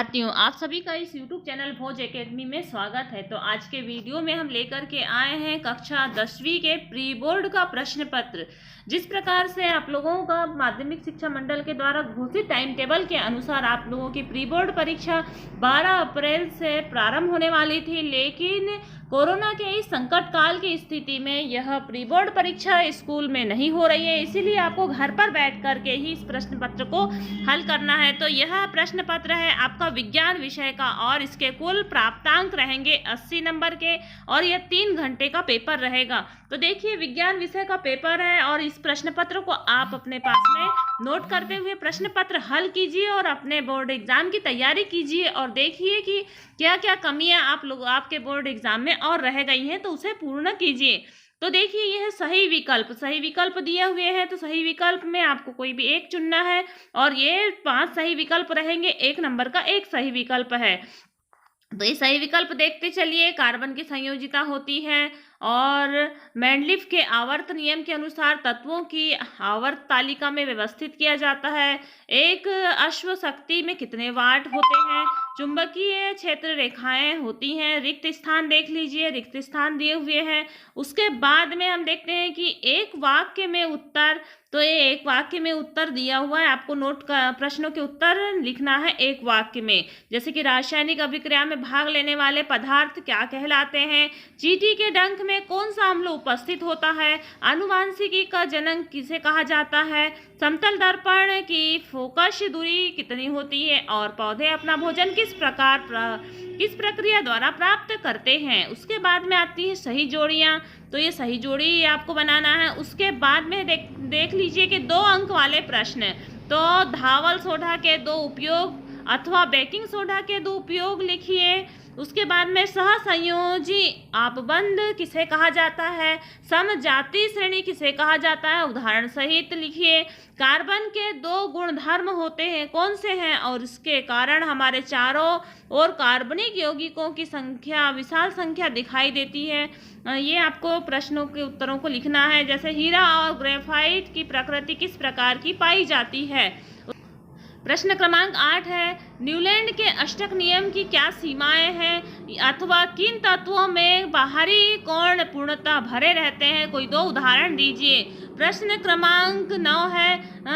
भारतीयों, आप सभी का इस YouTube चैनल भोज एकेडमी में स्वागत है। तो आज के वीडियो में हम लेकर के आए हैं कक्षा 10वीं के प्री बोर्ड का प्रश्न पत्र। जिस प्रकार से आप लोगों का माध्यमिक शिक्षा मंडल के द्वारा घोषित टाइम टेबल के अनुसार आप लोगों की प्री बोर्ड परीक्षा 12 अप्रैल से प्रारंभ होने वाली थी, लेकिन कोरोना के इस संकट काल की स्थिति में यह प्री बोर्ड परीक्षा स्कूल में नहीं हो रही है, इसीलिए आपको घर पर बैठ करके ही इस प्रश्न पत्र को हल करना है। तो यह प्रश्न पत्र है आपका विज्ञान विषय का और इसके कुल प्राप्तांक रहेंगे 80 नंबर के और यह 3 घंटे का पेपर रहेगा। तो देखिए, विज्ञान विषय का पेपर है और इस प्रश्न पत्र को आप अपने पास में नोट करते हुए प्रश्न पत्र हल कीजिए और अपने बोर्ड एग्जाम की तैयारी कीजिए और देखिए कि क्या क्या कमियां आपके बोर्ड एग्जाम में और रह गई हैं, तो उसे पूर्ण कीजिए। तो देखिए, यह सही विकल्प दिए हुए हैं, तो सही विकल्प में आपको कोई भी एक चुनना है और ये 5 सही विकल्प रहेंगे, 1 नंबर का एक सही विकल्प है। तो ये सही विकल्प देखते चलिए। कार्बन की संयोजिता होती है और मैंडलिफ के आवर्त नियम के अनुसार तत्वों की आवर्त तालिका में व्यवस्थित किया जाता है। एक अश्व शक्ति में कितने वाट होते हैं। चुंबकीय क्षेत्र रेखाएं होती हैं। रिक्त स्थान देख लीजिए, रिक्त स्थान दिए हुए हैं। उसके बाद में हम देखते हैं कि एक वाक्य में उत्तर, तो ये एक वाक्य में उत्तर दिया हुआ है, आपको नोट का प्रश्नों के उत्तर लिखना है एक वाक्य में। जैसे कि रासायनिक अभिक्रिया में भाग लेने वाले पदार्थ क्या कहलाते हैं। चींटी के डंक में कौन सा अम्ल उपस्थित होता है। आनुवांशिकी का जनक किसे कहा जाता है। समतल दर्पण की फोकस दूरी कितनी होती है और पौधे अपना भोजन किस प्रक्रिया द्वारा प्राप्त करते हैं। उसके बाद में आती है सही जोड़ियाँ, तो ये सही जोड़ी आपको बनाना है। उसके बाद में देख लीजिए कि 2 अंक वाले प्रश्न, तो धावल सोडा के 2 उपयोग अथवा बेकिंग सोडा के 2 उपयोग लिखिए। उसके बाद में सहसंयोजी आपबंध किसे कहा जाता है। समजाति श्रेणी किसे कहा जाता है, उदाहरण सहित लिखिए। कार्बन के 2 गुणधर्म होते हैं, कौन से हैं और इसके कारण हमारे चारों ओर कार्बनिक यौगिकों की संख्या विशाल संख्या दिखाई देती है। ये आपको प्रश्नों के उत्तरों को लिखना है। जैसे हीरा और ग्रेफाइट की प्रकृति किस प्रकार की पाई जाती है। प्रश्न क्रमांक 8 है, न्यूलैंड के अष्टक नियम की क्या सीमाएं हैं अथवा किन तत्वों में बाहरी कोण पूर्णतः भरे रहते हैं, कोई 2 उदाहरण दीजिए। प्रश्न क्रमांक 9 है,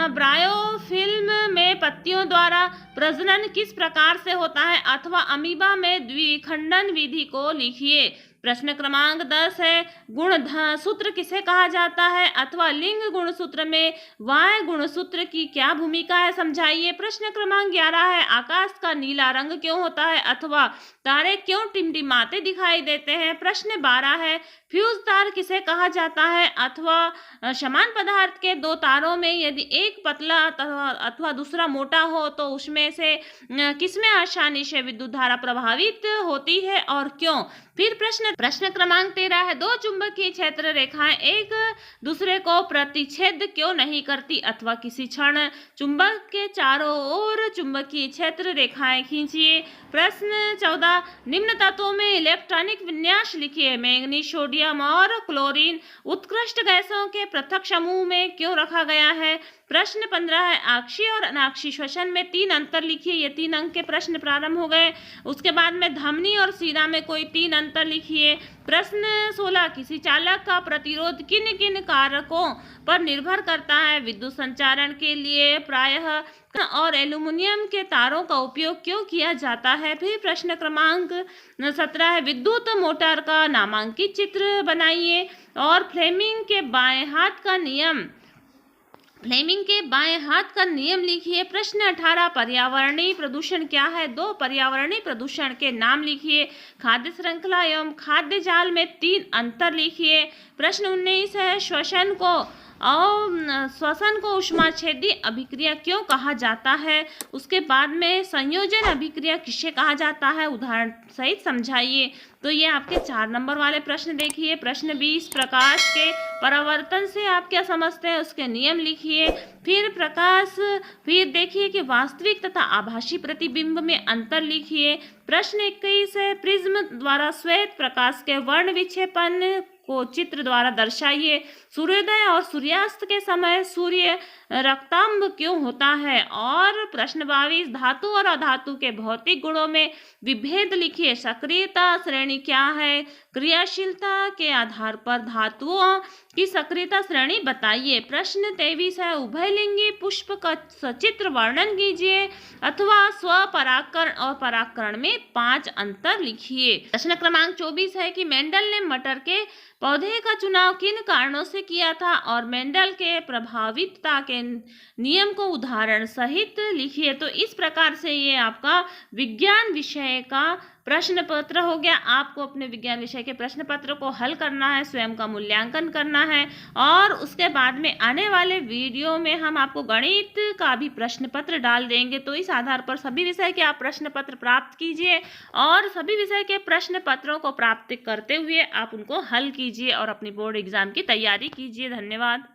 ब्रायोफिल्म में पत्तियों द्वारा प्रजनन किस प्रकार से होता है अथवा अमीबा में द्विखंडन विधि को लिखिए। प्रश्न क्रमांक 10 है, गुणसूत्र किसे कहा जाता है अथवा लिंग गुणसूत्र में वाय गुणसूत्र की क्या भूमिका है, समझाइए। प्रश्न क्रमांक 11 है, आकाश का नीला रंग क्यों होता है अथवा तारे क्यों टिमटिमाते दिखाई देते हैं। प्रश्न 12 है, फ्यूज तार किसे कहा जाता है अथवा समान पदार्थ के 2 तारों में यदि एक पतला अथवा दूसरा मोटा हो तो उसमें से किसमें आसानी से विद्युत धारा प्रभावित होती है और क्यों। फिर प्रश्न क्रमांक 13 है, 2 चुंबकीय क्षेत्र रेखाएं एक दूसरे को प्रतिच्छेद क्यों नहीं करती अथवा किसी क्षण चुंबक के चारों ओर चुंबकीय क्षेत्र रेखाएं खींचिए। प्रश्न 14, निम्न तत्वों में इलेक्ट्रॉनिक विन्यास लिखिए। मैंगनीज, सोडियम और क्लोरीन उत्कृष्ट गैसों के पृथक समूह में क्यों रखा गया है। प्रश्न 15 है, अक्षीय और अनाक्षीय श्वसन में 3 अंतर लिखिए। ये 3 अंक के प्रश्न प्रारंभ हो गए। उसके बाद में धमनी और शिरा में कोई 3 अंतर लिखिए। प्रश्न 16, किसी चालक का प्रतिरोध किन किन कारकों पर निर्भर करता है। विद्युत संचारण के लिए प्रायः और एल्युमिनियम के तारों का उपयोग क्यों किया जाता है। फिर प्रश्न क्रमांक 17 है, विद्युत मोटर का नामांकित चित्र बनाइए और फ्लेमिंग के बाएं हाथ का नियम लिखिए। प्रश्न 18, पर्यावरणीय प्रदूषण क्या है। 2 पर्यावरणीय प्रदूषण के नाम लिखिए। खाद्य श्रृंखला एवं खाद्य जाल में 3 अंतर लिखिए। प्रश्न 19 है, श्वसन को ऊष्माछेदी अभिक्रिया क्यों कहा जाता है। उसके बाद में संयोजन अभिक्रिया किसे कहा जाता है, उदाहरण सहित समझाइए। तो ये आपके 4 नंबर वाले प्रश्न देखिए। प्रश्न 20, प्रकाश के परावर्तन से आप क्या समझते हैं, उसके नियम लिखिए। फिर देखिए कि वास्तविक तथा आभासी प्रतिबिंब में अंतर लिखिए। प्रश्न 21 है, प्रिज्म द्वारा श्वेत प्रकाश के वर्ण विक्षेपण को चित्र द्वारा दर्शाइए। सूर्योदय और सूर्यास्त के समय सूर्य रक्तांब क्यों होता है? और प्रश्न 22, धातु और अधातु के भौतिक गुणों में विभेद लिखिए। सक्रियता श्रेणी क्या है? क्रियाशीलता के आधार पर धातुओं की सक्रियता श्रेणी बताइए। प्रश्न 23 है, उभयलिंगी पुष्प का सचित्र वर्णन कीजिए अथवा स्वपरागकरण और परागकरण में 5 अंतर लिखिए। प्रश्न क्रमांक 24 है कि मेंडल ने मटर के पौधे का चुनाव किन कारणों से किया था? और मेंडल के प्रभावितता के नियम को उदाहरण सहित लिखिए। तो इस प्रकार से ये आपका विज्ञान विषय का प्रश्न पत्र हो गया। आपको अपने विज्ञान विषय के प्रश्न पत्र को हल करना है, स्वयं का मूल्यांकन करना है, और उसके बाद में आने वाले वीडियो में हम आपको गणित का भी प्रश्न पत्र डाल देंगे। तो इस आधार पर सभी विषय के आप प्रश्न पत्र प्राप्त कीजिए और सभी विषय के प्रश्न पत्रों को प्राप्त करते हुए आप उनको हल कीजिए और अपनी बोर्ड एग्जाम की तैयारी कीजिए। धन्यवाद।